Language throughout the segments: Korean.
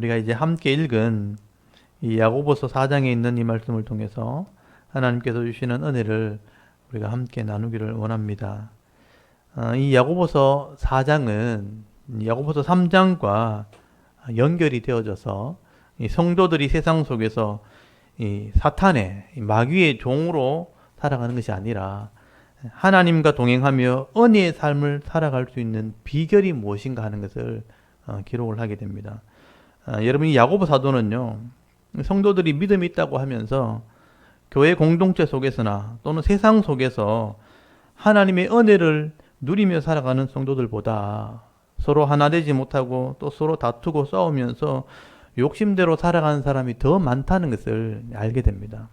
우리가 이제 함께 읽은 이 야고보서 4장에 있는 이 말씀을 통해서 하나님께서 주시는 은혜를 우리가 함께 나누기를 원합니다. 이 야고보서 4장은 야고보서 3장과 연결이 되어져서 이 성도들이 세상 속에서 이 사탄의 마귀의 종으로 살아가는 것이 아니라 하나님과 동행하며 은혜의 삶을 살아갈 수 있는 비결이 무엇인가 하는 것을 기록을 하게 됩니다. 여러분, 이 야고보 사도는요, 성도들이 믿음이 있다고 하면서 교회 공동체 속에서나 또는 세상 속에서 하나님의 은혜를 누리며 살아가는 성도들보다 서로 하나 되지 못하고 또 서로 다투고 싸우면서 욕심대로 살아가는 사람이 더 많다는 것을 알게 됩니다.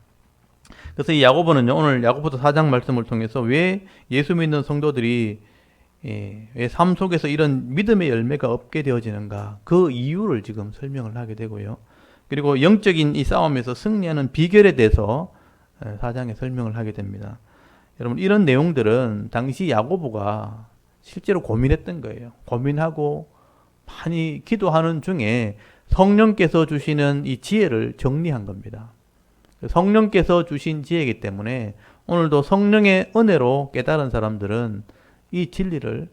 그래서 이 야고보는요, 오늘 야고보서 4장 말씀을 통해서 왜 예수 믿는 성도들이 왜 삶 속에서 이런 믿음의 열매가 없게 되어지는가, 그 이유를 지금 설명을 하게 되고요. 그리고 영적인 이 싸움에서 승리하는 비결에 대해서 4장에 설명을 하게 됩니다. 여러분, 이런 내용들은 당시 야고보가 실제로 고민했던 거예요. 고민하고 많이 기도하는 중에 성령께서 주시는 이 지혜를 정리한 겁니다. 성령께서 주신 지혜이기 때문에 오늘도 성령의 은혜로 깨달은 사람들은 이 진리를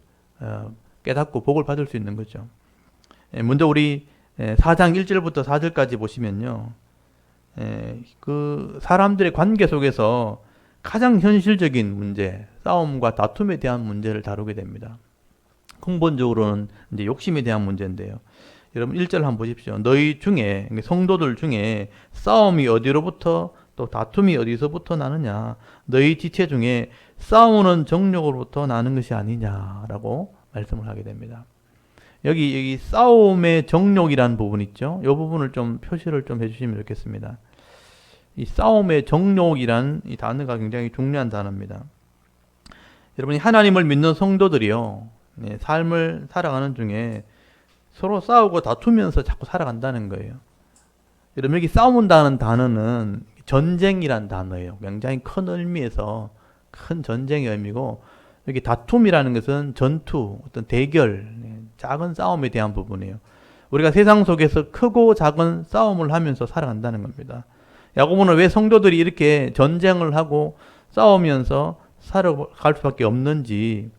깨닫고 복을 받을 수 있는 거죠. 먼저 우리 4장 1절부터 4절까지 보시면요, 그 사람들의 관계 속에서 가장 현실적인 문제, 싸움과 다툼에 대한 문제를 다루게 됩니다. 근본적으로는 이제 욕심에 대한 문제인데요. 여러분 1절 한번 보십시오. 너희 중에, 성도들 중에 싸움이 어디로부터 또 다툼이 어디서부터 나느냐? 너희 지체 중에 싸우는 정욕으로부터 나는 것이 아니냐라고 말씀을 하게 됩니다. 여기 싸움의 정욕이라는 부분 있죠? 이 부분을 좀 표시를 좀 해주시면 좋겠습니다. 이 싸움의 정욕이란 이 단어가 굉장히 중요한 단어입니다. 여러분이 하나님을 믿는 성도들이요, 삶을 살아가는 중에 서로 싸우고 다투면서 자꾸 살아간다는 거예요. 여러분, 여기 싸운다는 단어는 전쟁이란 단어예요. 굉장히 큰 의미에서 큰 전쟁의 의미고, 여기 다툼이라는 것은 전투, 어떤 대결, 작은 싸움에 대한 부분이에요. 우리가 세상 속에서 크고 작은 싸움을 하면서 살아간다는 겁니다. 야고보는 왜 성도들이 이렇게 전쟁을 하고 싸우면서 살아갈 수밖에 없는지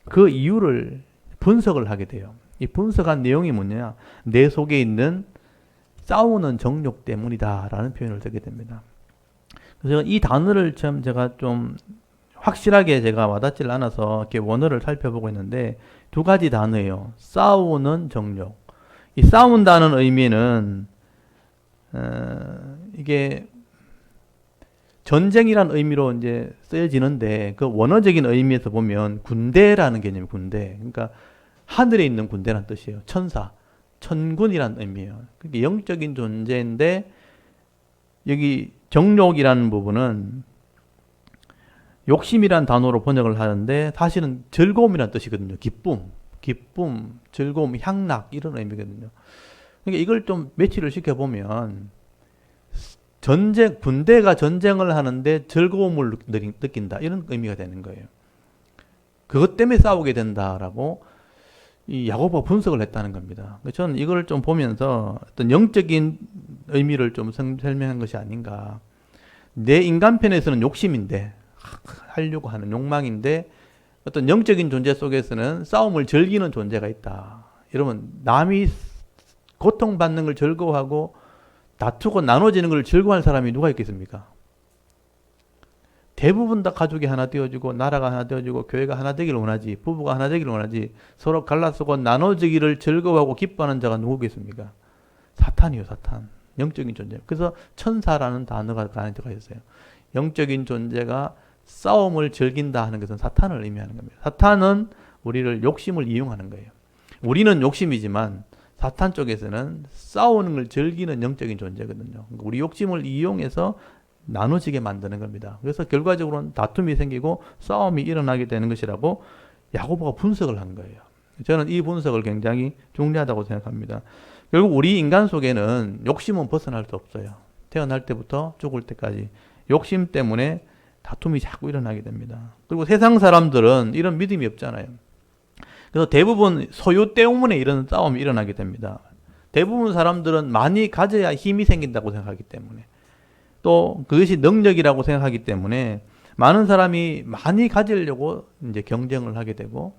그 이유를 분석을 하게 돼요. 이 분석한 내용이 뭐냐? 내 속에 있는 싸우는 정욕 때문이다라는 표현을 쓰게 됩니다. 그래서 이 단어를 참 제가 좀 확실하게 제가 와닿질 않아서 이렇게 원어를 살펴보고 있는데, 두 가지 단어예요. 싸우는 정욕. 이 싸운다는 의미는 이게 전쟁이라는 의미로 이제 쓰여지는데, 그 원어적인 의미에서 보면 군대라는 개념이 군대. 그러니까 하늘에 있는 군대란 뜻이에요. 천사, 천군이란 의미예요. 그게 영적인 존재인데, 여기 정욕이라는 부분은 욕심이란 단어로 번역을 하는데 사실은 즐거움이란 뜻이거든요. 기쁨, 즐거움, 향락 이런 의미거든요. 그러니까 이걸 좀 매치를 시켜보면 군대가 전쟁을 하는데 즐거움을 느낀다, 이런 의미가 되는 거예요. 그것 때문에 싸우게 된다라고 이 야고보가 분석을 했다는 겁니다. 저는 이걸 좀 보면서 어떤 영적인 의미를 좀 설명한 것이 아닌가. 내 인간편에서는 욕심인데, 하려고 하는 욕망인데, 어떤 영적인 존재 속에서는 싸움을 즐기는 존재가 있다. 여러분, 남이 고통받는 걸 즐거워하고 다투고 나눠지는 걸 즐거워하는 사람이 누가 있겠습니까? 대부분 다 가족이 하나 되어지고 나라가 하나 되어지고 교회가 하나 되기를 원하지, 부부가 하나 되기를 원하지, 서로 갈라서고 나눠지기를 즐거워하고 기뻐하는 자가 누구겠습니까? 사탄이요, 사탄. 영적인 존재. 그래서 천사라는 단어가 그 안에 들어가 있어요. 영적인 존재가 싸움을 즐긴다 하는 것은 사탄을 의미하는 겁니다. 사탄은 우리를 욕심을 이용하는 거예요. 우리는 욕심이지만 사탄 쪽에서는 싸우는 걸 즐기는 영적인 존재거든요. 우리 욕심을 이용해서 나눠지게 만드는 겁니다. 그래서 결과적으로는 다툼이 생기고 싸움이 일어나게 되는 것이라고 야고보가 분석을 한 거예요. 저는 이 분석을 굉장히 중요하다고 생각합니다. 결국 우리 인간 속에는 욕심은 벗어날 수 없어요. 태어날 때부터 죽을 때까지 욕심 때문에 다툼이 자꾸 일어나게 됩니다. 그리고 세상 사람들은 이런 믿음이 없잖아요. 그래서 대부분 소유 때문에 이런 싸움이 일어나게 됩니다. 대부분 사람들은 많이 가져야 힘이 생긴다고 생각하기 때문에, 또 그것이 능력이라고 생각하기 때문에 많은 사람이 많이 가지려고 이제 경쟁을 하게 되고,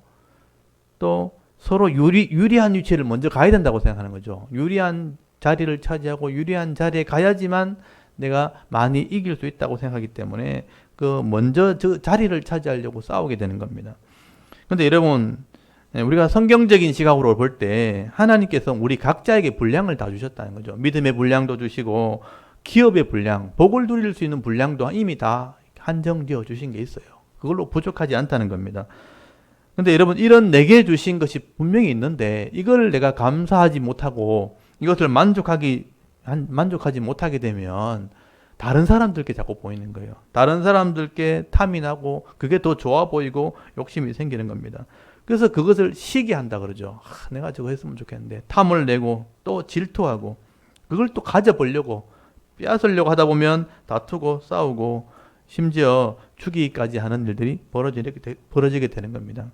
또 서로 유리한 위치를 먼저 가야 된다고 생각하는 거죠. 유리한 자리를 차지하고 유리한 자리에 가야지만 내가 많이 이길 수 있다고 생각하기 때문에 먼저 저 자리를 차지하려고 싸우게 되는 겁니다. 근데 여러분, 우리가 성경적인 시각으로 볼 때 하나님께서 우리 각자에게 분량을 다 주셨다는 거죠. 믿음의 분량도 주시고 기업의 분량, 복을 누릴 수 있는 분량도 이미 다 한정지어 주신 게 있어요. 그걸로 부족하지 않다는 겁니다. 근데 여러분, 이런 내게 주신 것이 분명히 있는데 이걸 내가 감사하지 못하고 이것을 만족하지 못하게 되면 다른 사람들께 자꾸 보이는 거예요. 다른 사람들께 탐이 나고 그게 더 좋아 보이고 욕심이 생기는 겁니다. 그래서 그것을 시기한다 그러죠. 내가 저거 했으면 좋겠는데 탐을 내고 또 질투하고 그걸 또 가져보려고 빼앗으려고 하다 보면 다투고 싸우고 심지어 죽이기까지 하는 일들이 벌어지게 되는 겁니다.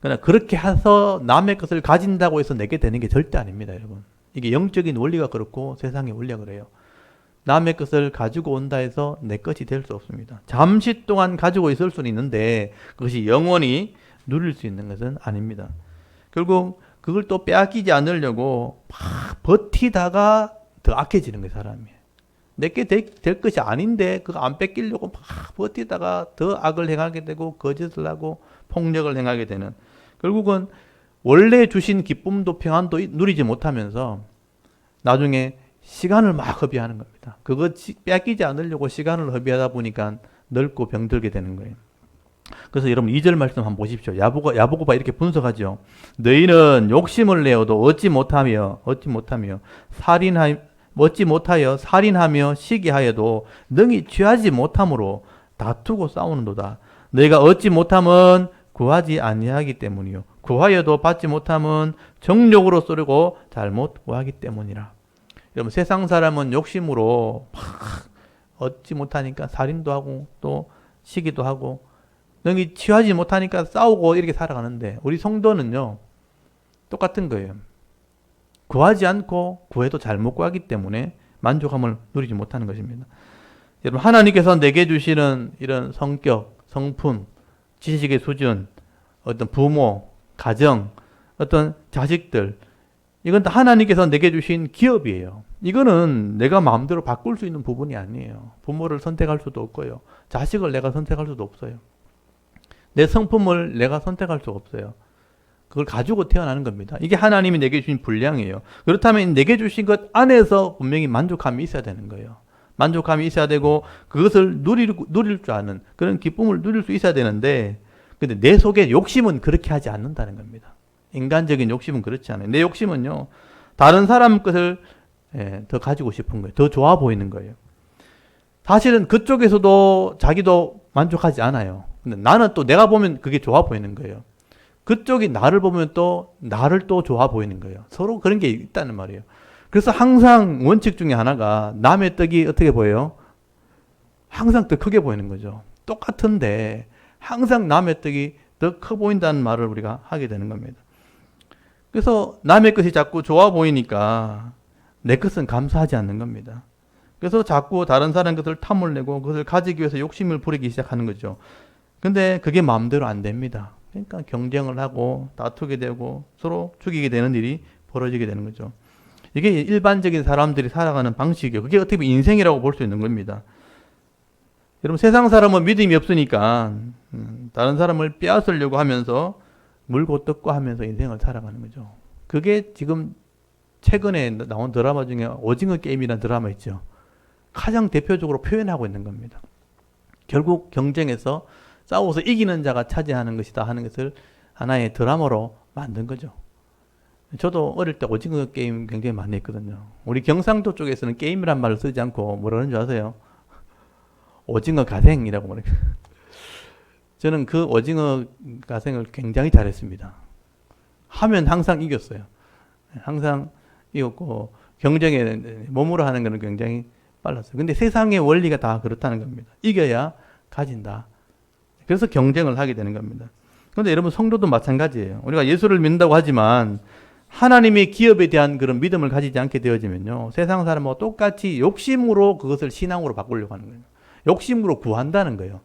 그러나 그렇게 해서 남의 것을 가진다고 해서 내게 되는 게 절대 아닙니다, 여러분. 이게 영적인 원리가 그렇고 세상의 원리가 그래요. 남의 것을 가지고 온다 해서 내 것이 될 수 없습니다. 잠시 동안 가지고 있을 수는 있는데 그것이 영원히 누릴 수 있는 것은 아닙니다. 결국 그걸 또 빼앗기지 않으려고 막 버티다가 더 악해지는 거예요, 사람이. 내게 될 것이 아닌데 그거 안 뺏기려고 막 버티다가 더 악을 행하게 되고 거짓을 하고 폭력을 행하게 되는, 결국은 원래 주신 기쁨도 평안도 누리지 못하면서 나중에 시간을 막 허비하는 겁니다. 그거 뺏기지 않으려고 시간을 허비하다 보니까 늙고 병들게 되는 거예요. 그래서 여러분 2절 말씀 한번 보십시오. 야보고가 이렇게 분석하죠. 너희는 욕심을 내어도 얻지 못하여 살인하며 시기하여도 능히 취하지 못함으로 다투고 싸우는도다. 너희가 얻지 못함은 구하지 아니하기 때문이요 구하여도 받지 못함은 정욕으로 쏘려고 잘못 구하기 때문이라. 여러분, 세상 사람은 욕심으로 막 얻지 못하니까 살인도 하고 또 시기도 하고 능히 취하지 못하니까 싸우고 이렇게 살아가는데, 우리 성도는요 똑같은 거예요. 구하지 않고 구해도 잘못 구하기 때문에 만족함을 누리지 못하는 것입니다. 여러분, 하나님께서 내게 주시는 이런 성격, 성품, 지식의 수준, 어떤 부모, 가정, 어떤 자식들, 이건 다 하나님께서 내게 주신 기업이에요. 이거는 내가 마음대로 바꿀 수 있는 부분이 아니에요. 부모를 선택할 수도 없고요. 자식을 내가 선택할 수도 없어요. 내 성품을 내가 선택할 수 없어요. 그걸 가지고 태어나는 겁니다. 이게 하나님이 내게 주신 분량이에요. 그렇다면 내게 주신 것 안에서 분명히 만족감이 있어야 되는 거예요. 만족감이 있어야 되고 그것을 누릴 줄 아는 그런 기쁨을 누릴 수 있어야 되는데, 근데 내 속에 욕심은 그렇게 하지 않는다는 겁니다. 인간적인 욕심은 그렇지 않아요. 내 욕심은요, 다른 사람 것을 더 가지고 싶은 거예요. 더 좋아 보이는 거예요. 사실은 그쪽에서도 자기도 만족하지 않아요. 근데 나는 또 내가 보면 그게 좋아 보이는 거예요. 그쪽이 나를 보면 또 나를 또 좋아 보이는 거예요. 서로 그런 게 있다는 말이에요. 그래서 항상 원칙 중에 하나가 남의 떡이 어떻게 보여요? 항상 더 크게 보이는 거죠. 똑같은데 항상 남의 떡이 더 커 보인다는 말을 우리가 하게 되는 겁니다. 그래서 남의 것이 자꾸 좋아 보이니까 내 것은 감사하지 않는 겁니다. 그래서 자꾸 다른 사람 것을 탐을 내고 그것을 가지기 위해서 욕심을 부리기 시작하는 거죠. 근데 그게 마음대로 안 됩니다. 그러니까 경쟁을 하고 다투게 되고 서로 죽이게 되는 일이 벌어지게 되는 거죠. 이게 일반적인 사람들이 살아가는 방식이에요. 그게 어떻게 보면 인생이라고 볼 수 있는 겁니다. 여러분, 세상 사람은 믿음이 없으니까 다른 사람을 빼앗으려고 하면서 물고 뜯고 하면서 인생을 살아가는 거죠. 그게 지금 최근에 나온 드라마 중에 오징어 게임이라는 드라마 있죠. 가장 대표적으로 표현하고 있는 겁니다. 결국 경쟁에서 싸워서 이기는 자가 차지하는 것이다 하는 것을 하나의 드라마로 만든 거죠. 저도 어릴 때 오징어 게임 굉장히 많이 했거든요. 우리 경상도 쪽에서는 게임이란 말을 쓰지 않고 뭐라 그러는 줄 아세요? 오징어 가생이라고 말해요. 저는 그 오징어 가생을 굉장히 잘했습니다. 하면 항상 이겼어요. 항상 이겼고 경쟁에 몸으로 하는 것은 굉장히 빨랐어요. 근데 세상의 원리가 다 그렇다는 겁니다. 이겨야 가진다. 그래서 경쟁을 하게 되는 겁니다. 그런데 여러분, 성도도 마찬가지예요. 우리가 예수를 믿는다고 하지만 하나님의 기업에 대한 그런 믿음을 가지지 않게 되어지면요, 세상 사람하고 똑같이 욕심으로 그것을 신앙으로 바꾸려고 하는 거예요. 욕심으로 구한다는 거예요.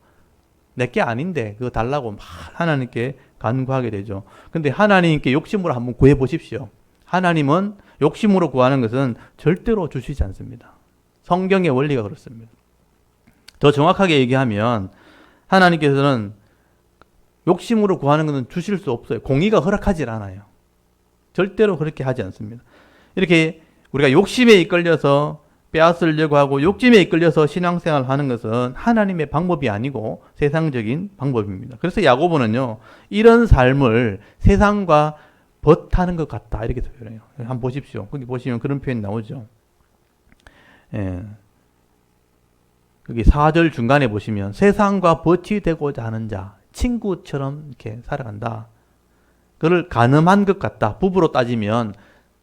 내게 아닌데 그거 달라고 막 하나님께 간구하게 되죠. 근데 하나님께 욕심으로 한번 구해 보십시오. 하나님은 욕심으로 구하는 것은 절대로 주시지 않습니다. 성경의 원리가 그렇습니다. 더 정확하게 얘기하면 하나님께서는 욕심으로 구하는 것은 주실 수 없어요. 공의가 허락하지 않아요. 절대로 그렇게 하지 않습니다. 이렇게 우리가 욕심에 이끌려서 빼앗으려고 하고 욕심에 이끌려서 신앙생활을 하는 것은 하나님의 방법이 아니고 세상적인 방법입니다. 그래서 야고보는요, 이런 삶을 세상과 벗하는 것 같다 이렇게 표현해요. 한번 보십시오. 거기 보시면 그런 표현이 나오죠. 예. 여기 4절 중간에 보시면 세상과 벗이 되고자 하는 자, 친구처럼 이렇게 살아간다. 그를 간음한 것 같다. 부부로 따지면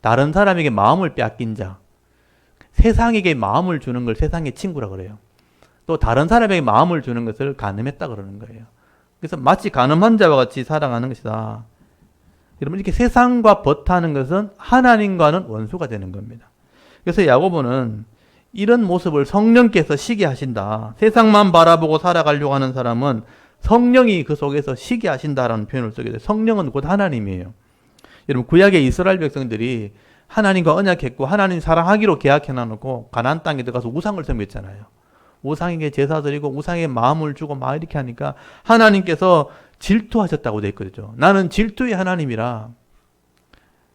다른 사람에게 마음을 빼앗긴 자, 세상에게 마음을 주는 걸 세상의 친구라 그래요. 또 다른 사람에게 마음을 주는 것을 간음했다 그러는 거예요. 그래서 마치 간음한 자와 같이 살아가는 것이다. 여러분, 이렇게 세상과 벗하는 것은 하나님과는 원수가 되는 겁니다. 그래서 야고보는 이런 모습을 성령께서 시게 하신다. 세상만 바라보고 살아가려고 하는 사람은 성령이 그 속에서 시게 하신다라는 표현을 쓰게 돼요. 성령은 곧 하나님이에요. 여러분, 구약의 이스라엘 백성들이 하나님과 언약했고 하나님 사랑하기로 계약해놔놓고 가나안 땅에 들어가서 우상을 섬겼잖아요. 우상에게 제사 드리고 우상에게 마음을 주고 막 이렇게 하니까 하나님께서 질투하셨다고 되어 있거든요. 나는 질투의 하나님이라.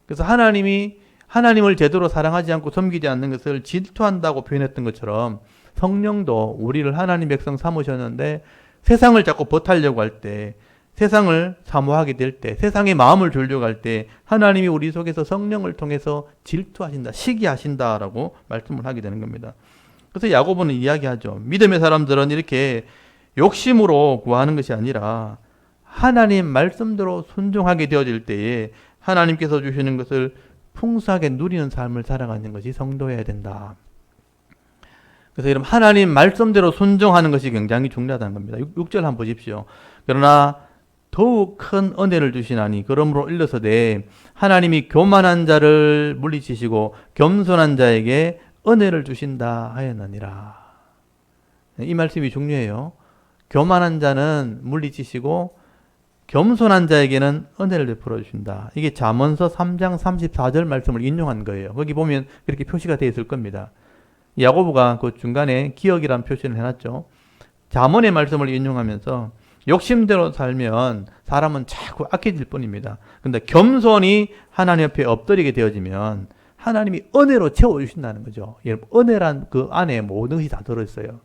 그래서 하나님을 제대로 사랑하지 않고 섬기지 않는 것을 질투한다고 표현했던 것처럼 성령도 우리를 하나님 백성 삼으셨는데 세상을 자꾸 벗하려고 할 때, 세상을 사모하게 될 때, 세상에 마음을 주려고 할 때 하나님이 우리 속에서 성령을 통해서 질투하신다, 시기하신다라고 말씀을 하게 되는 겁니다. 그래서 야고보는 이야기하죠. 믿음의 사람들은 이렇게 욕심으로 구하는 것이 아니라 하나님 말씀대로 순종하게 되어질 때에 하나님께서 주시는 것을 풍성하게 누리는 삶을 살아가는 것이 성도여야 된다. 그래서 여러분, 하나님 말씀대로 순종하는 것이 굉장히 중요하다는 겁니다. 6절 한번 보십시오. 그러나 더욱 큰 은혜를 주시나니 그러므로 일러서되 하나님이 교만한 자를 물리치시고 겸손한 자에게 은혜를 주신다 하였느니라. 이 말씀이 중요해요. 교만한 자는 물리치시고 겸손한 자에게는 은혜를 베풀어 주신다. 이게 잠언서 3장 34절 말씀을 인용한 거예요. 거기 보면 그렇게 표시가 되어 있을 겁니다. 야고보가 그 중간에 기억이라는 표시를 해놨죠. 잠언의 말씀을 인용하면서 욕심대로 살면 사람은 자꾸 악해질 뿐입니다. 근데 겸손히 하나님 옆에 엎드리게 되어지면 하나님이 은혜로 채워주신다는 거죠. 은혜란 그 안에 모든 것이 다 들어있어요.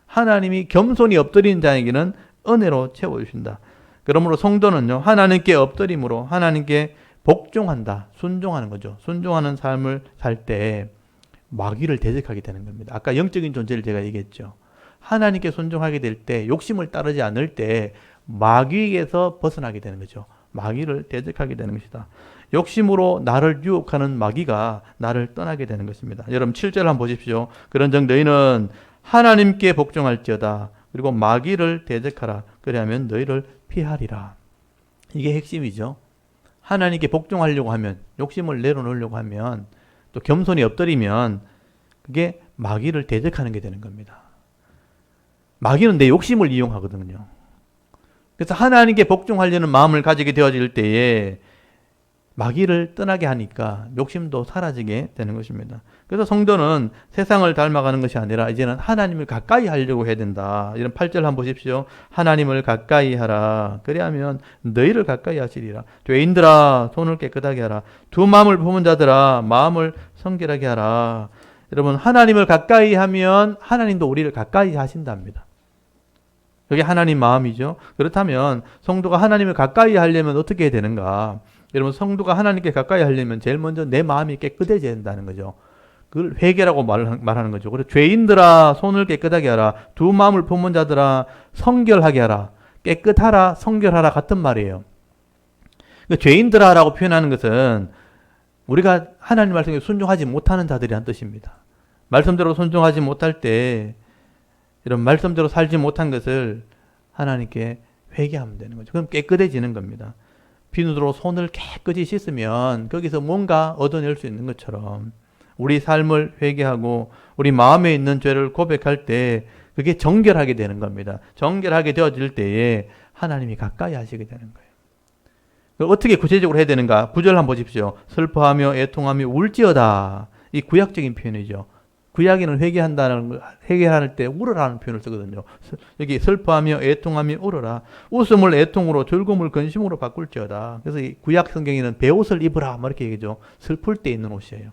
하나님이 겸손히 엎드리는 자에게는 은혜로 채워주신다. 그러므로 성도는요, 하나님께 엎드림으로 하나님께 복종한다. 순종하는 거죠. 순종하는 삶을 살 때 마귀를 대적하게 되는 겁니다. 아까 영적인 존재를 제가 얘기했죠. 하나님께 순종하게 될 때, 욕심을 따르지 않을 때 마귀에게서 벗어나게 되는 거죠. 마귀를 대적하게 되는 것이다. 욕심으로 나를 유혹하는 마귀가 나를 떠나게 되는 것입니다. 여러분 7절 한번 보십시오. 그런즉 너희는 하나님께 복종할지어다. 그리고 마귀를 대적하라. 그리하면 너희를 피하리라. 이게 핵심이죠. 하나님께 복종하려고 하면, 욕심을 내려놓으려고 하면, 또 겸손히 엎드리면 그게 마귀를 대적하는 게 되는 겁니다. 마귀는 내 욕심을 이용하거든요. 그래서 하나님께 복종하려는 마음을 가지게 되어질 때에 마귀를 떠나게 하니까 욕심도 사라지게 되는 것입니다. 그래서 성도는 세상을 닮아가는 것이 아니라 이제는 하나님을 가까이 하려고 해야 된다. 이런 8절 한번 보십시오. 하나님을 가까이 하라. 그리하면 너희를 가까이 하시리라. 죄인들아 손을 깨끗하게 하라. 두 마음을 품은 자들아 마음을 성결하게 하라. 여러분, 하나님을 가까이 하면 하나님도 우리를 가까이 하신답니다. 그게 하나님 마음이죠. 그렇다면 성도가 하나님을 가까이 하려면 어떻게 해야 되는가? 여러분, 성도가 하나님께 가까이 하려면 제일 먼저 내 마음이 깨끗해져야 된다는 거죠. 그걸 회개라고 말하는 거죠. 그래서 죄인들아 손을 깨끗하게 하라. 두 마음을 품은 자들아 성결하게 하라. 깨끗하라, 성결하라 같은 말이에요. 그러니까 죄인들아라고 표현하는 것은 우리가 하나님 말씀에 순종하지 못하는 자들이란 뜻입니다. 말씀대로 순종하지 못할 때 이런 말씀대로 살지 못한 것을 하나님께 회개하면 되는 거죠. 그럼 깨끗해지는 겁니다. 비누로 손을 깨끗이 씻으면 거기서 뭔가 얻어낼 수 있는 것처럼 우리 삶을 회개하고 우리 마음에 있는 죄를 고백할 때 그게 정결하게 되는 겁니다. 정결하게 되어질 때에 하나님이 가까이 하시게 되는 거예요. 어떻게 구체적으로 해야 되는가? 9절 한번 보십시오. 슬퍼하며 애통하며 울지어다. 이 구약적인 표현이죠. 구약에는 회개할 때 울어라는 표현을 쓰거든요. 여기 슬퍼하며 애통하며 울어라. 웃음을 애통으로 즐거움을 근심으로 바꿀지어다. 그래서 이 구약 성경에는 베옷을 입으라 뭐 이렇게 얘기죠. 슬플 때 입는 옷이에요.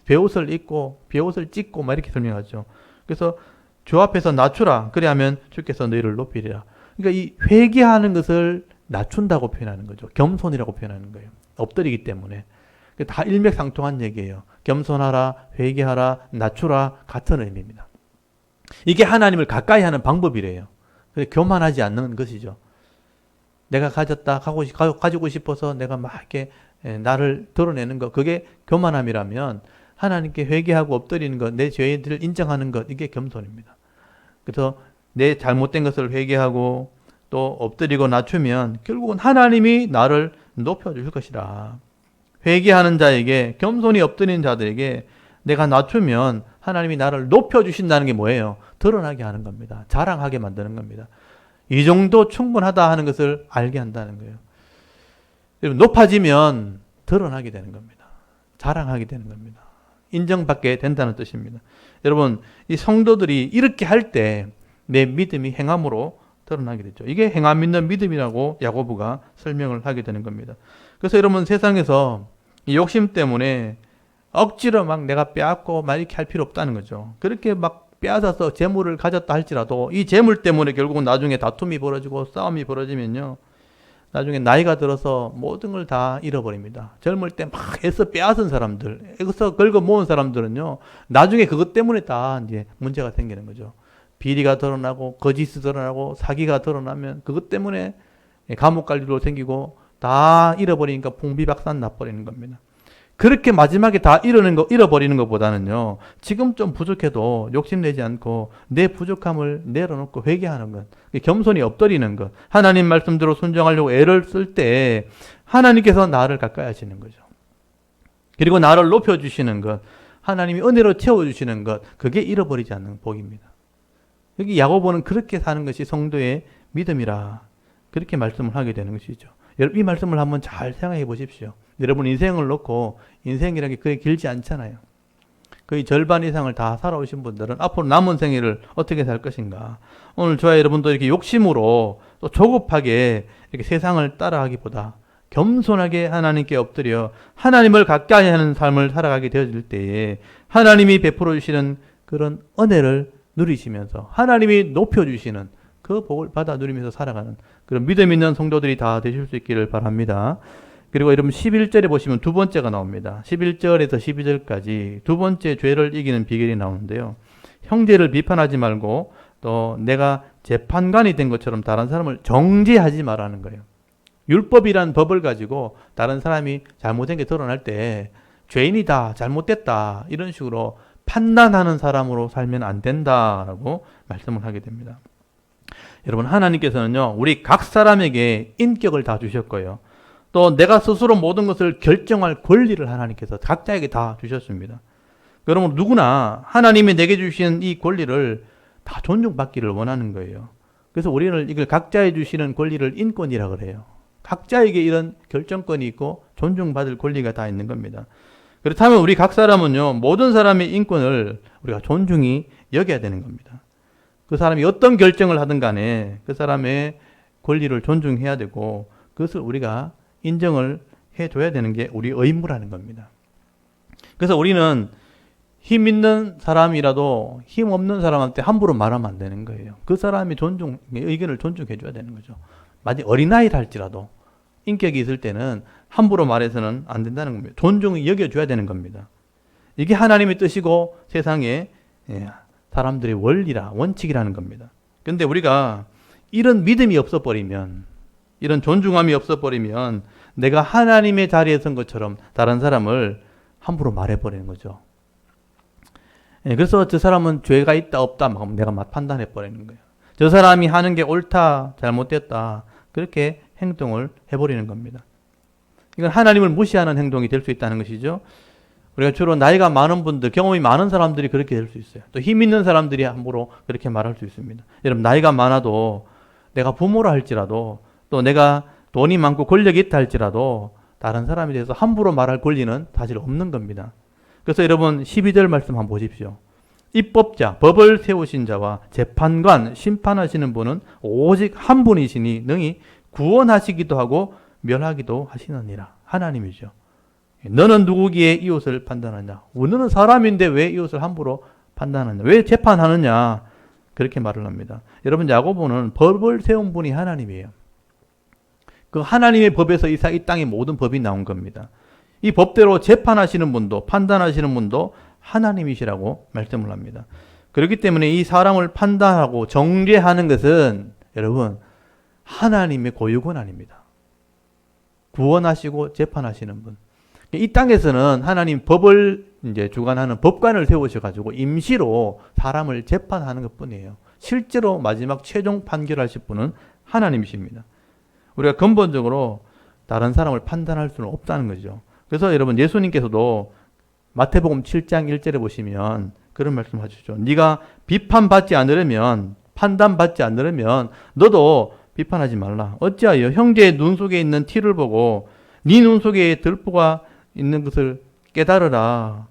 베옷을 입고 베옷을 찢고 막 이렇게 설명하죠. 그래서 주 앞에서 낮추라. 그래야면 주께서 너희를 높이리라. 그러니까 이 회개하는 것을 낮춘다고 표현하는 거죠. 겸손이라고 표현하는 거예요. 엎드리기 때문에. 다 일맥상통한 얘기예요. 겸손하라, 회개하라, 낮추라 같은 의미입니다. 이게 하나님을 가까이 하는 방법이래요. 교만하지 않는 것이죠. 내가 가지고 싶어서 내가 막 이렇게 나를 드러내는 것, 그게 교만함이라면 하나님께 회개하고 엎드리는 것, 내 죄들을 인정하는 것, 이게 겸손입니다. 그래서 내 잘못된 것을 회개하고 또 엎드리고 낮추면 결국은 하나님이 나를 높여줄 것이라. 회개하는 자에게, 겸손히 엎드리는 자들에게 내가 낮추면 하나님이 나를 높여주신다는 게 뭐예요? 드러나게 하는 겁니다. 자랑하게 만드는 겁니다. 이 정도 충분하다 하는 것을 알게 한다는 거예요. 여러분, 높아지면 드러나게 되는 겁니다. 자랑하게 되는 겁니다. 인정받게 된다는 뜻입니다. 여러분, 이 성도들이 이렇게 할 때 내 믿음이 행함으로 드러나게 되죠. 이게 행함 있는 믿음이라고 야고보가 설명을 하게 되는 겁니다. 그래서 여러분, 세상에서 이 욕심 때문에 억지로 막 내가 빼앗고 막 이렇게 할 필요 없다는 거죠. 그렇게 막 빼앗아서 재물을 가졌다 할지라도 이 재물 때문에 결국은 나중에 다툼이 벌어지고 싸움이 벌어지면요, 나중에 나이가 들어서 모든 걸 다 잃어버립니다. 젊을 때 막 애써 빼앗은 사람들, 애써 긁어 모은 사람들은요, 나중에 그것 때문에 다 이제 문제가 생기는 거죠. 비리가 드러나고 거짓이 드러나고 사기가 드러나면 그것 때문에 감옥 갈 일도 생기고 다 잃어버리니까 풍비박산 나버리는 겁니다. 그렇게 마지막에 다 잃어버리는 것보다는요, 지금 좀 부족해도 욕심내지 않고 내 부족함을 내려놓고 회개하는 것, 겸손히 엎드리는 것, 하나님 말씀대로 순종하려고 애를 쓸 때 하나님께서 나를 가까이 하시는 거죠. 그리고 나를 높여주시는 것, 하나님이 은혜로 채워주시는 것, 그게 잃어버리지 않는 복입니다. 여기 야고보는 그렇게 사는 것이 성도의 믿음이라 그렇게 말씀을 하게 되는 것이죠. 여러분, 이 말씀을 한번 잘 생각해 보십시오. 여러분, 인생을 놓고, 인생이라는 게 그렇게 길지 않잖아요. 거의 절반 이상을 다 살아오신 분들은 앞으로 남은 생애를 어떻게 살 것인가. 오늘 저와 여러분도 이렇게 욕심으로 또 조급하게 이렇게 세상을 따라하기보다 겸손하게 하나님께 엎드려 하나님을 가까이 하는 삶을 살아가게 되어질 때에 하나님이 베풀어 주시는 그런 은혜를 누리시면서 하나님이 높여주시는 그 복을 받아 누리면서 살아가는 그런 믿음 있는 성도들이 다 되실 수 있기를 바랍니다. 그리고 여러분 11절에 보시면 두 번째가 나옵니다. 11절에서 12절까지 두 번째 죄를 이기는 비결이 나오는데요. 형제를 비판하지 말고 또 내가 재판관이 된 것처럼 다른 사람을 정죄하지 말라는 거예요. 율법이란 법을 가지고 다른 사람이 잘못된 게 드러날 때 죄인이다, 잘못됐다 이런 식으로 판단하는 사람으로 살면 안 된다라고 말씀을 하게 됩니다. 여러분, 하나님께서는요, 우리 각 사람에게 인격을 다 주셨고요. 또 내가 스스로 모든 것을 결정할 권리를 하나님께서 각자에게 다 주셨습니다. 여러분, 누구나 하나님이 내게 주신 이 권리를 다 존중받기를 원하는 거예요. 그래서 우리는 이걸 각자에 주시는 권리를 인권이라고 그래요. 각자에게 이런 결정권이 있고 존중받을 권리가 다 있는 겁니다. 그렇다면 우리 각 사람은요, 모든 사람의 인권을 우리가 존중히 여겨야 되는 겁니다. 그 사람이 어떤 결정을 하든 간에 그 사람의 권리를 존중해야 되고 그것을 우리가 인정을 해줘야 되는 게 우리 의무라는 겁니다. 그래서 우리는 힘 있는 사람이라도 힘 없는 사람한테 함부로 말하면 안 되는 거예요. 그 사람의 의견을 존중해줘야 되는 거죠. 만약 어린아이를 할지라도 인격이 있을 때는 함부로 말해서는 안 된다는 겁니다. 존중히 여겨줘야 되는 겁니다. 이게 하나님의 뜻이고 세상의 사람들의 원리라, 원칙이라는 겁니다. 그런데 우리가 이런 믿음이 없어버리면, 이런 존중함이 없어버리면 내가 하나님의 자리에 선 것처럼 다른 사람을 함부로 말해버리는 거죠. 그래서 저 사람은 죄가 있다 없다 내가 막 판단해버리는 거예요. 저 사람이 하는 게 옳다 잘못됐다 그렇게 행동을 해버리는 겁니다. 이건 하나님을 무시하는 행동이 될 수 있다는 것이죠. 우리가 주로 나이가 많은 분들, 경험이 많은 사람들이 그렇게 될 수 있어요. 또 힘 있는 사람들이 함부로 그렇게 말할 수 있습니다. 여러분, 나이가 많아도 내가 부모라 할지라도 또 내가 돈이 많고 권력이 있다 할지라도 다른 사람에 대해서 함부로 말할 권리는 사실 없는 겁니다. 그래서 여러분 12절 말씀 한번 보십시오. 입법자, 법을 세우신 자와 재판관, 심판하시는 분은 오직 한 분이시니 능히 구원하시기도 하고 멸하기도 하시느니라. 하나님이죠. 너는 누구기에 이웃을 판단하냐? 너는 사람인데 왜 이웃을 함부로 판단하냐? 왜 재판하느냐? 그렇게 말을 합니다. 여러분, 야고보는 법을 세운 분이 하나님이에요. 그 하나님의 법에서 이 땅의 모든 법이 나온 겁니다. 이 법대로 재판하시는 분도 판단하시는 분도 하나님이시라고 말씀을 합니다. 그렇기 때문에 이 사람을 판단하고 정죄하는 것은 여러분 하나님의 고유 권한입니다. 구원하시고 재판하시는 분. 이 땅에서는 하나님 법을 이제 주관하는 법관을 세우셔가지고 임시로 사람을 재판하는 것뿐이에요. 실제로 마지막 최종 판결하실 분은 하나님이십니다. 우리가 근본적으로 다른 사람을 판단할 수는 없다는 거죠. 그래서 여러분 예수님께서도 마태복음 7장 1절에 보시면 그런 말씀 하시죠. 네가 비판받지 않으려면 판단받지 않으려면 너도 비판하지 말라. 어찌하여 형제의 눈 속에 있는 티를 보고 네 눈 속에 들보가 있는 것을 깨달으라.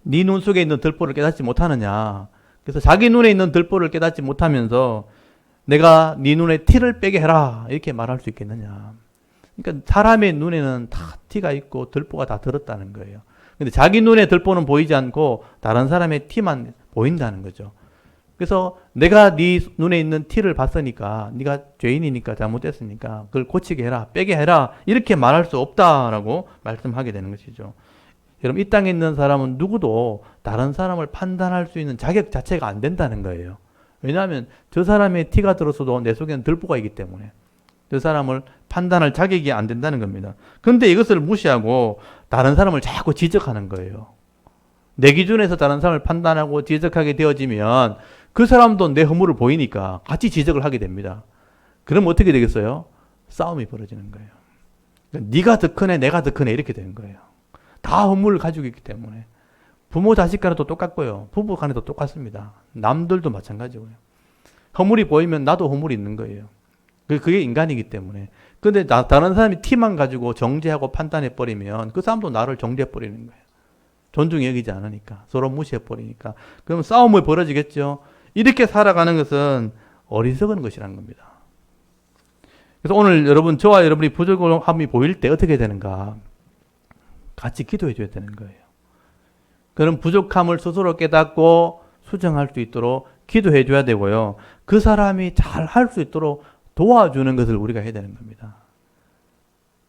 네 눈 속에 있는 들보를 깨닫지 못하느냐. 그래서 자기 눈에 있는 들보를 깨닫지 못하면서 내가 네 눈에 티를 빼게 해라. 이렇게 말할 수 있겠느냐. 그러니까 사람의 눈에는 다 티가 있고 들보가 다 들었다는 거예요. 근데 자기 눈에 들보는 보이지 않고 다른 사람의 티만 보인다는 거죠. 그래서 내가 네 눈에 있는 티를 봤으니까 네가 죄인이니까 잘못됐으니까 그걸 고치게 해라, 빼게 해라 이렇게 말할 수 없다라고 말씀하게 되는 것이죠. 여러분 이 땅에 있는 사람은 누구도 다른 사람을 판단할 수 있는 자격 자체가 안 된다는 거예요. 왜냐하면 저 사람의 티가 들었어도 내 속에는 들보가 있기 때문에 저 사람을 판단할 자격이 안 된다는 겁니다. 그런데 이것을 무시하고 다른 사람을 자꾸 지적하는 거예요. 내 기준에서 다른 사람을 판단하고 지적하게 되어지면 그 사람도 내 허물을 보이니까 같이 지적을 하게 됩니다. 그럼 어떻게 되겠어요? 싸움이 벌어지는 거예요. 네가 더 크네, 내가 더 크네 이렇게 되는 거예요. 다 허물을 가지고 있기 때문에. 부모 자식 간에도 똑같고요. 부부 간에도 똑같습니다. 남들도 마찬가지고요. 허물이 보이면 나도 허물이 있는 거예요. 그게 인간이기 때문에. 근데 다른 사람이 티만 가지고 정죄하고 판단해버리면 그 사람도 나를 정죄해버리는 거예요. 존중히 여기지 않으니까. 서로 무시해버리니까. 그러면 싸움이 벌어지겠죠. 이렇게 살아가는 것은 어리석은 것이라는 겁니다. 그래서 오늘 여러분, 저와 여러분이 부족함이 보일 때 어떻게 되는가? 같이 기도해 줘야 되는 거예요. 그런 부족함을 스스로 깨닫고 수정할 수 있도록 기도해 줘야 되고요. 그 사람이 잘 할 수 있도록 도와주는 것을 우리가 해야 되는 겁니다.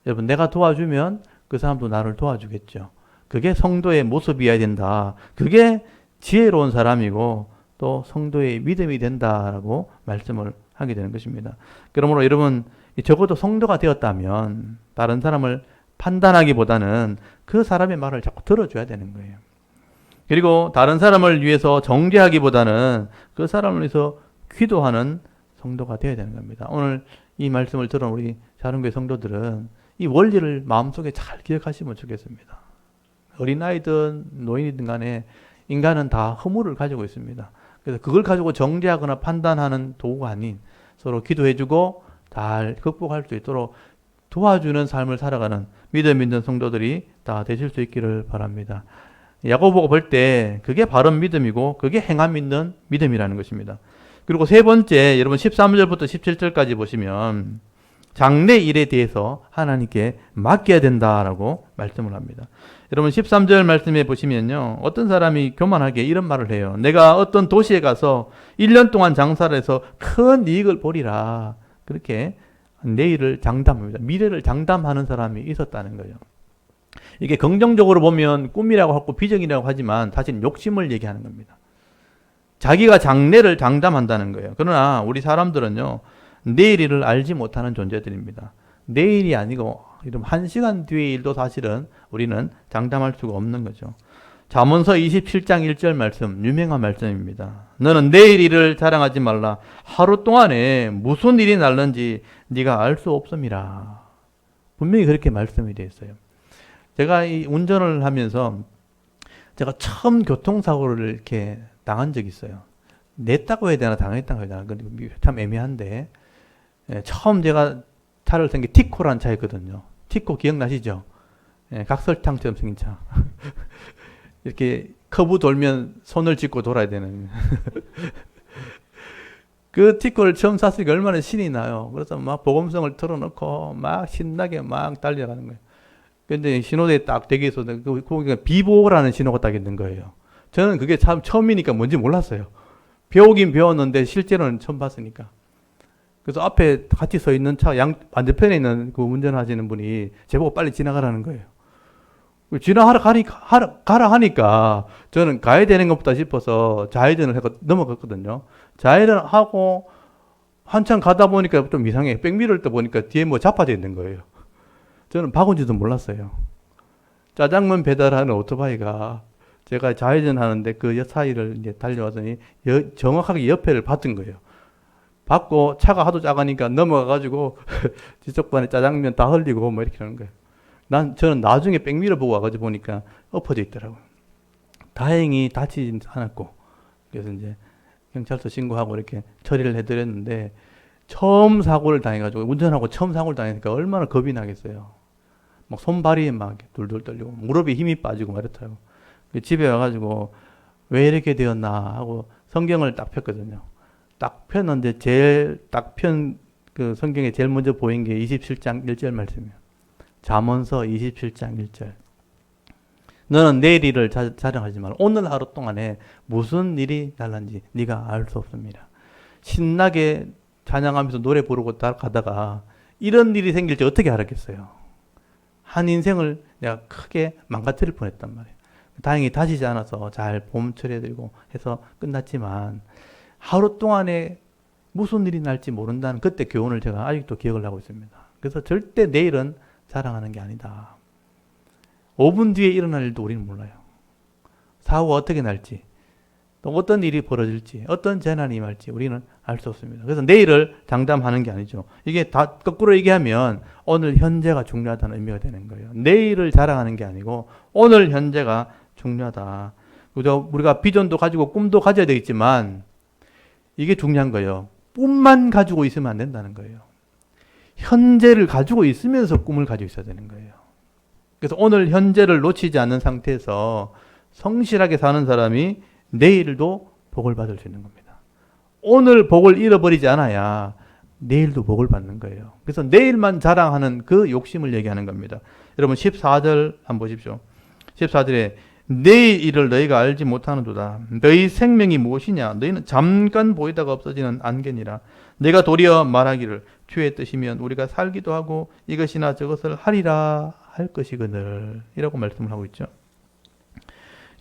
여러분, 내가 도와주면 그 사람도 나를 도와주겠죠. 그게 성도의 모습이어야 된다. 그게 지혜로운 사람이고 또 성도의 믿음이 된다라고 말씀을 하게 되는 것입니다. 그러므로 여러분 적어도 성도가 되었다면 다른 사람을 판단하기보다는 그 사람의 말을 자꾸 들어줘야 되는 거예요. 그리고 다른 사람을 위해서 정죄하기보다는 그 사람을 위해서 기도하는 성도가 되어야 되는 겁니다. 오늘 이 말씀을 들은 우리 자른교회 성도들은 이 원리를 마음속에 잘 기억하시면 좋겠습니다. 어린아이든 노인이든 간에 인간은 다 허물을 가지고 있습니다. 그래서 그걸 가지고 정죄하거나 판단하는 도구가 아닌 서로 기도해주고 잘 극복할 수 있도록 도와주는 삶을 살아가는 믿음 있는 성도들이 다 되실 수 있기를 바랍니다. 야고보가 볼 때 그게 바른 믿음이고 그게 행함 있는 믿음이라는 것입니다. 그리고 세 번째, 여러분 13절부터 17절까지 보시면 장래 일에 대해서 하나님께 맡겨야 된다라고 말씀을 합니다. 여러분 13절 말씀에 보시면요. 어떤 사람이 교만하게 이런 말을 해요. 내가 어떤 도시에 가서 1년 동안 장사를 해서 큰 이익을 보리라. 그렇게 내일을 장담합니다. 미래를 장담하는 사람이 있었다는 거예요. 이게 긍정적으로 보면 꿈이라고 하고 비전이라고 하지만 사실 욕심을 얘기하는 겁니다. 자기가 장래를 장담한다는 거예요. 그러나 우리 사람들은요. 내일 일을 알지 못하는 존재들입니다. 내일이 아니고 이런 1시간 뒤의 일도 사실은 우리는 장담할 수가 없는 거죠. 잠언서 27장 1절 말씀, 유명한 말씀입니다. 너는 내일 일을 자랑하지 말라. 하루 동안에 무슨 일이 날는지 네가 알 수 없음이라. 분명히 그렇게 말씀이 되어 있어요. 제가 이 운전을 하면서 제가 처음 교통사고를 이렇게 당한 적이 있어요. 냈다고 해야 되나 당했다고 해야 되나 참 애매한데 처음 제가 차를 탄 게 티코라는 차였거든요. 티코 기억나시죠? 각설탕처럼 생긴 차. 이렇게 커브 돌면 손을 짚고 돌아야 되는 그 티코를 처음 샀으니까 얼마나 신이 나요. 그래서 막 보험성을 틀어놓고 막 신나게 막 달려가는 거예요. 근데 신호대에 딱 대기해서 거기가 비보라는 신호가 딱 있는 거예요. 저는 그게 참 처음이니까 뭔지 몰랐어요. 배우긴 배웠는데 실제로는 처음 봤으니까. 그래서 앞에 같이 서 있는 차 반대편에 있는 그 운전하시는 분이 제보고 빨리 지나가라는 거예요. 가라 하니까 저는 가야 되는 것보다 싶어서 좌회전을 해서 넘어갔거든요. 좌회전을 하고 한참 가다 보니까 좀 이상해. 백미러를 또 보니까 뒤에 뭐 자빠져 있는 거예요. 저는 박은지도 몰랐어요. 짜장면 배달하는 오토바이가 제가 좌회전 하는데 그 사이를 이제 달려와서니 정확하게 옆에를 봤던 거예요. 받고 차가 하도 작으니까 넘어가가지고 뒤쪽반에 짜장면 다 흘리고 뭐 이렇게 하는 거예요. 저는 나중에 백미러 보고 와가지고 보니까 엎어져 있더라고요. 다행히 다치지 않았고, 그래서 이제 경찰서 신고하고 이렇게 처리를 해드렸는데, 처음 사고를 당해가지고, 운전하고 처음 사고를 당하니까 얼마나 겁이 나겠어요. 막 손발이 막 돌돌 떨리고, 무릎에 힘이 빠지고 말했더라고요. 집에 와가지고, 왜 이렇게 되었나 하고 성경을 딱 폈거든요. 딱 폈는데, 그 성경에 제일 먼저 보인 게 27장 1절 말씀이에요. 잠언서 27장 1절. 너는 내일 일을 자랑하지 말라. 오늘 하루 동안에 무슨 일이 날란지 네가 알 수 없습니다. 신나게 찬양하면서 노래 부르고 가다가 이런 일이 생길지 어떻게 알았겠어요. 한 인생을 내가 크게 망가뜨릴 뻔했단 말이에요. 다행히 다치지 않아서 잘 보험 처리해드리고 해서 끝났지만 하루 동안에 무슨 일이 날지 모른다는 그때 교훈을 제가 아직도 기억을 하고 있습니다. 그래서 절대 내일은 자랑하는 게 아니다. 5분 뒤에 일어날 일도 우리는 몰라요. 사고가 어떻게 날지, 또 어떤 일이 벌어질지, 어떤 재난이 임할지 우리는 알 수 없습니다. 그래서 내일을 장담하는 게 아니죠. 이게 다 거꾸로 얘기하면 오늘 현재가 중요하다는 의미가 되는 거예요. 내일을 자랑하는 게 아니고 오늘 현재가 중요하다. 그죠? 우리가 비전도 가지고 꿈도 가져야 되겠지만 이게 중요한 거예요. 꿈만 가지고 있으면 안 된다는 거예요. 현재를 가지고 있으면서 꿈을 가지고 있어야 되는 거예요. 그래서 오늘 현재를 놓치지 않는 상태에서 성실하게 사는 사람이 내일도 복을 받을 수 있는 겁니다. 오늘 복을 잃어버리지 않아야 내일도 복을 받는 거예요. 그래서 내일만 자랑하는 그 욕심을 얘기하는 겁니다. 여러분 14절 한번 보십시오. 14절에 내일 일을 너희가 알지 못하는도다. 너희 생명이 무엇이냐? 너희는 잠깐 보이다가 없어지는 안개니라. 내가 도리어 말하기를 주의 뜻이면 우리가 살기도 하고 이것이나 저것을 하리라 할 것이거늘 이라고 말씀을 하고 있죠.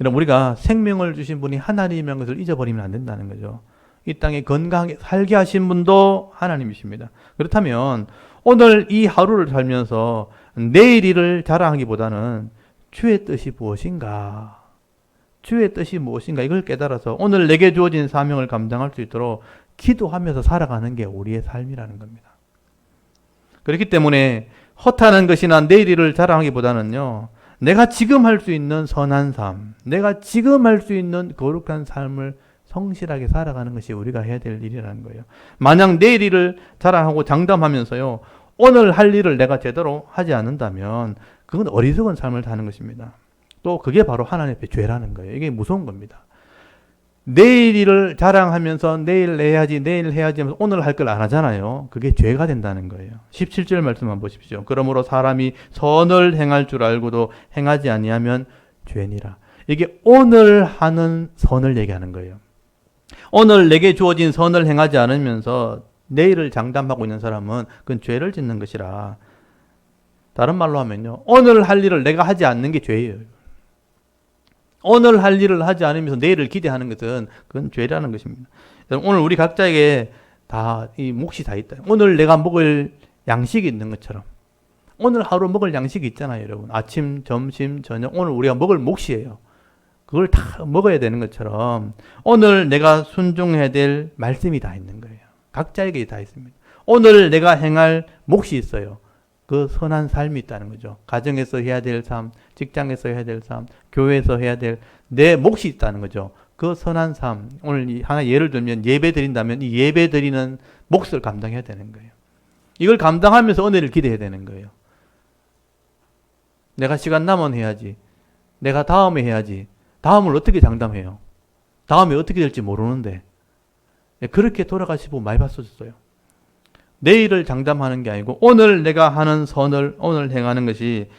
여러분 우리가 생명을 주신 분이 하나님이라는 것을 잊어버리면 안 된다는 거죠. 이 땅에 건강하게 살게 하신 분도 하나님이십니다. 그렇다면 오늘 이 하루를 살면서 내일 일을 자랑하기보다는 주의 뜻이 무엇인가? 주의 뜻이 무엇인가? 이걸 깨달아서 오늘 내게 주어진 사명을 감당할 수 있도록 기도하면서 살아가는 게 우리의 삶이라는 겁니다. 그렇기 때문에 허탄한 것이나 내일 일을 자랑하기보다는요, 내가 지금 할 수 있는 선한 삶, 내가 지금 할 수 있는 거룩한 삶을 성실하게 살아가는 것이 우리가 해야 될 일이라는 거예요. 만약 내일 일을 자랑하고 장담하면서요, 오늘 할 일을 내가 제대로 하지 않는다면 그건 어리석은 삶을 사는 것입니다. 또 그게 바로 하나님 앞에 죄라는 거예요. 이게 무서운 겁니다. 내일 일을 자랑하면서 내일 해야지 하면서 오늘 할 걸 안 하잖아요. 그게 죄가 된다는 거예요. 17절 말씀 한번 보십시오. 그러므로 사람이 선을 행할 줄 알고도 행하지 아니하면 죄니라. 이게 오늘 하는 선을 얘기하는 거예요. 오늘 내게 주어진 선을 행하지 않으면서 내일을 장담하고 있는 사람은 그건 죄를 짓는 것이라. 다른 말로 하면요, 오늘 할 일을 내가 하지 않는 게 죄예요. 오늘 할 일을 하지 않으면서 내일을 기대하는 것은 그건 죄라는 것입니다. 오늘 우리 각자에게 다 이 몫이 다 있다. 오늘 내가 먹을 양식이 있는 것처럼 오늘 하루 먹을 양식이 있잖아요, 여러분. 아침, 점심, 저녁 오늘 우리가 먹을 몫이에요. 그걸 다 먹어야 되는 것처럼 오늘 내가 순종해야 될 말씀이 다 있는 거예요. 각자에게 다 있습니다. 오늘 내가 행할 몫이 있어요. 그 선한 삶이 있다는 거죠. 가정에서 해야 될 삶, 직장에서 해야 될 삶, 교회에서 해야 될 내 몫이 있다는 거죠. 그 선한 삶, 오늘 하나 예를 들면 예배 드린다면 이 예배 드리는 몫을 감당해야 되는 거예요. 이걸 감당하면서 은혜를 기대해야 되는 거예요. 내가 시간 남은 해야지. 내가 다음에 해야지. 다음을 어떻게 장담해요? 다음에 어떻게 될지 모르는데. 그렇게 돌아가시고 많이 봤었어요. 내일을 장담하는 게 아니고 오늘 내가 하는 선을 오늘 행하는 것이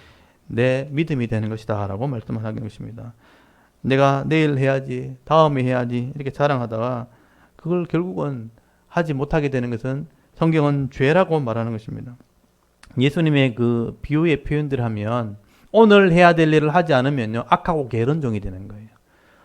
내 믿음이 되는 것이다 라고 말씀하는 것입니다. 내가 내일 해야지, 다음에 해야지 이렇게 자랑하다가 그걸 결국은 하지 못하게 되는 것은 성경은 죄라고 말하는 것입니다. 예수님의 그 비유의 표현들 하면 오늘 해야 될 일을 하지 않으면요 악하고 게으른 종이 되는 거예요.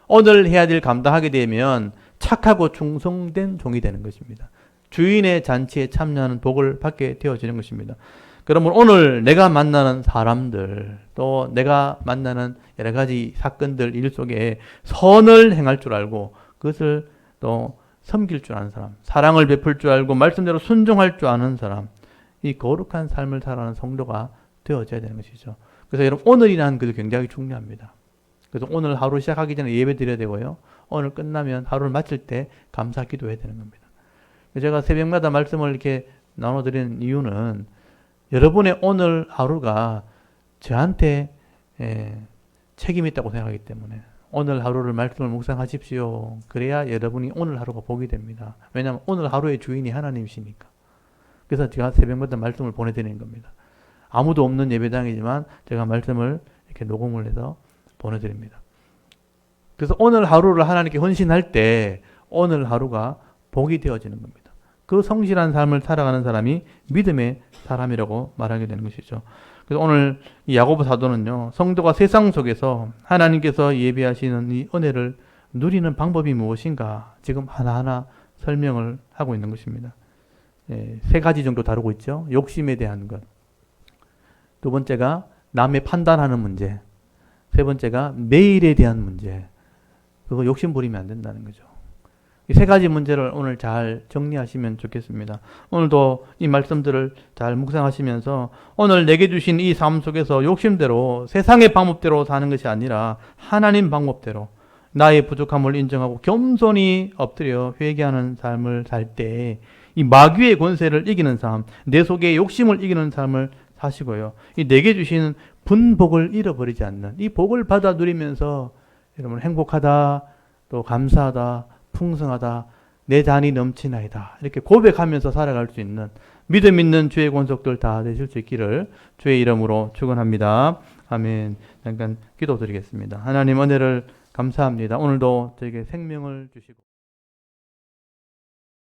오늘 해야 될 일 감당하게 되면 착하고 충성된 종이 되는 것입니다. 주인의 잔치에 참여하는 복을 받게 되어지는 것입니다. 그러면 오늘 내가 만나는 사람들 또 내가 만나는 여러 가지 사건들 일 속에 선을 행할 줄 알고 그것을 또 섬길 줄 아는 사람, 사랑을 베풀 줄 알고 말씀대로 순종할 줄 아는 사람, 이 거룩한 삶을 살아가는 성도가 되어져야 되는 것이죠. 그래서 여러분 오늘이라는 것도 굉장히 중요합니다. 그래서 오늘 하루 시작하기 전에 예배 드려야 되고요. 오늘 끝나면 하루를 마칠 때 감사 기도해야 되는 겁니다. 제가 새벽마다 말씀을 이렇게 나눠드리는 이유는 여러분의 오늘 하루가 저한테 책임이 있다고 생각하기 때문에 오늘 하루를 말씀을 묵상하십시오. 그래야 여러분이 오늘 하루가 복이 됩니다. 왜냐하면 오늘 하루의 주인이 하나님이시니까. 그래서 제가 새벽마다 말씀을 보내드리는 겁니다. 아무도 없는 예배당이지만 제가 말씀을 이렇게 녹음을 해서 보내드립니다. 그래서 오늘 하루를 하나님께 헌신할 때 오늘 하루가 복이 되어지는 겁니다. 그 성실한 삶을 살아가는 사람이 믿음의 사람이라고 말하게 되는 것이죠. 그래서 오늘 이 야고보 사도는요, 성도가 세상 속에서 하나님께서 예비하시는 이 은혜를 누리는 방법이 무엇인가 지금 하나하나 설명을 하고 있는 것입니다. 세 가지 정도 다루고 있죠. 욕심에 대한 것. 두 번째가 남의 판단하는 문제. 세 번째가 내일에 대한 문제. 그거 욕심 부리면 안 된다는 거죠. 이 세 가지 문제를 오늘 잘 정리하시면 좋겠습니다. 오늘도 이 말씀들을 잘 묵상하시면서 오늘 내게 주신 이 삶 속에서 욕심대로 세상의 방법대로 사는 것이 아니라 하나님 방법대로 나의 부족함을 인정하고 겸손히 엎드려 회개하는 삶을 살 때 이 마귀의 권세를 이기는 삶, 내 속의 욕심을 이기는 삶을 사시고요. 이 내게 주신 분복을 잃어버리지 않는 이 복을 받아 누리면서 여러분 행복하다, 또 감사하다, 풍성하다, 내 잔이 넘치나이다 이렇게 고백하면서 살아갈 수 있는 믿음 있는 주의 권속들 다 되실 수 있기를 주의 이름으로 축원합니다. 아멘. 잠깐 기도드리겠습니다. 하나님 은혜를 감사합니다. 오늘도 저에게 생명을 주시고